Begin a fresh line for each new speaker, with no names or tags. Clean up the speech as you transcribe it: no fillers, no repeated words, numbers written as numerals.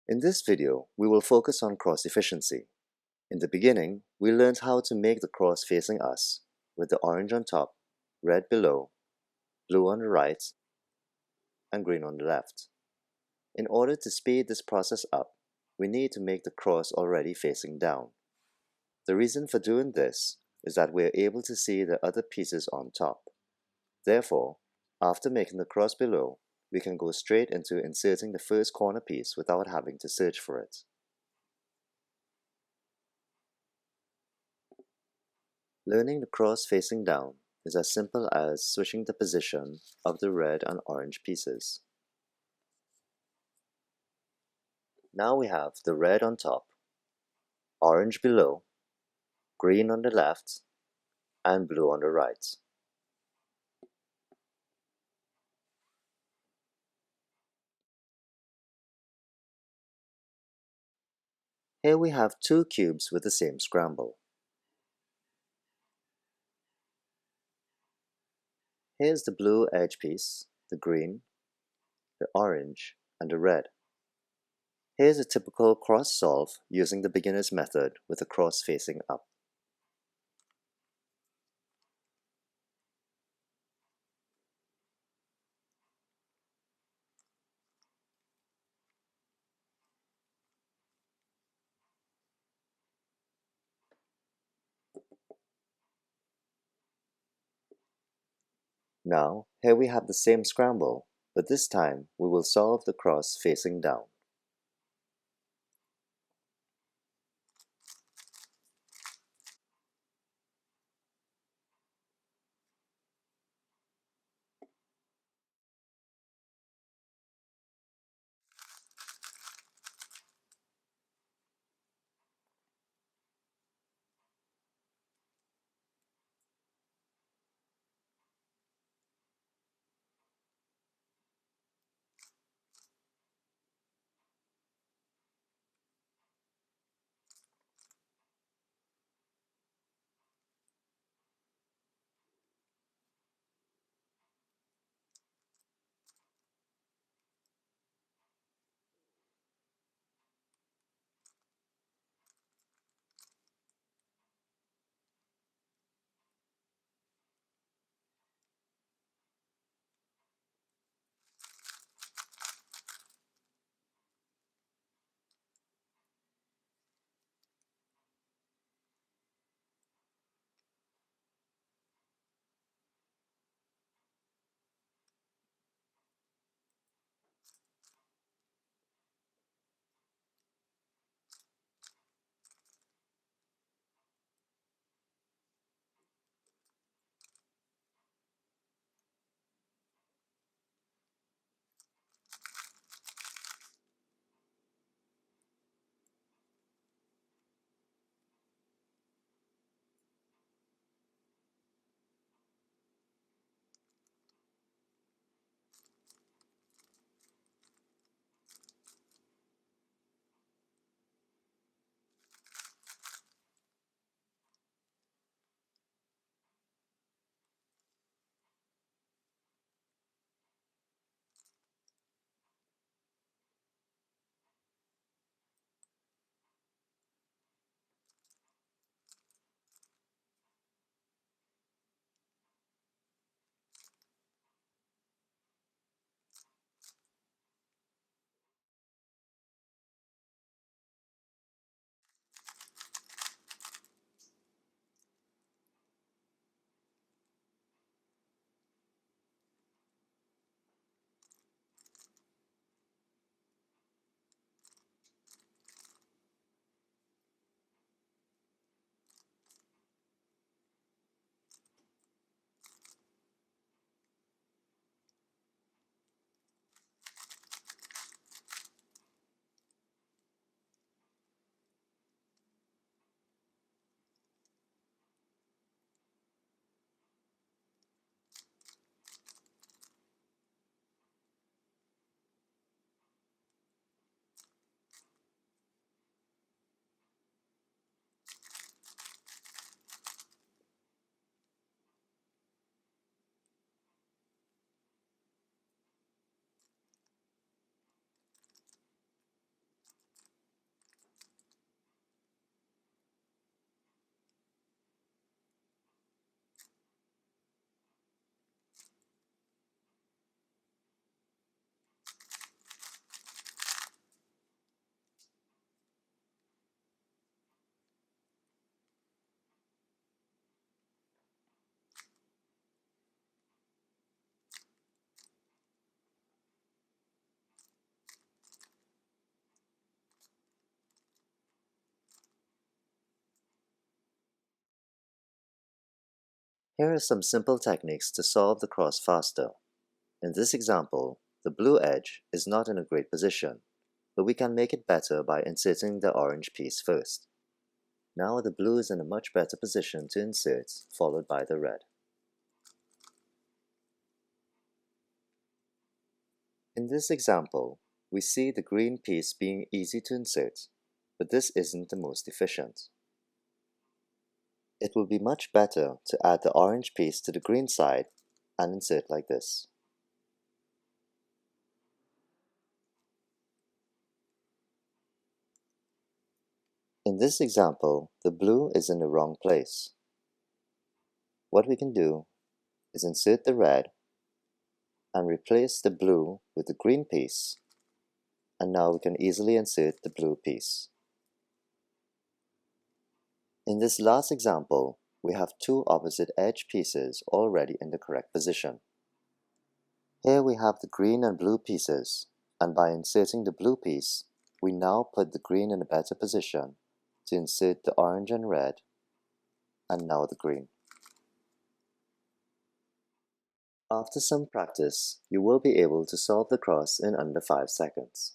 In this video, we will focus on cross efficiency. In the beginning, we learned how to make the cross facing us, with the orange on top, red below, blue on the right, and green on the left. In order to speed this process up, we need to make the cross already facing down. The reason for doing this is that we are able to see the other pieces on top. Therefore, after making the cross below, we can go straight into inserting the first corner piece without having to search for it. Learning the cross facing down is as simple as switching the position of the red and orange pieces. Now we have the red on top, orange below, green on the left, and blue on the right. Here we have two cubes with the same scramble. Here's the blue edge piece, the green, the orange, and the red. Here's a typical cross solve using the beginner's method with the cross facing up. Now, here we have the same scramble, but this time we will solve the cross facing down. Here are some simple techniques to solve the cross faster. In this example, the blue edge is not in a great position, but we can make it better by inserting the orange piece first. Now the blue is in a much better position to insert, followed by the red. In this example, we see the green piece being easy to insert, but this isn't the most efficient. It will be much better to add the orange piece to the green side and insert like this. In this example, the blue is in the wrong place. What we can do is insert the red and replace the blue with the green piece, and now we can easily insert the blue piece. In this last example, we have two opposite edge pieces already in the correct position. Here we have the green and blue pieces, and by inserting the blue piece, we now put the green in a better position to insert the orange and red, and now the green. After some practice, you will be able to solve the cross in under 5 seconds.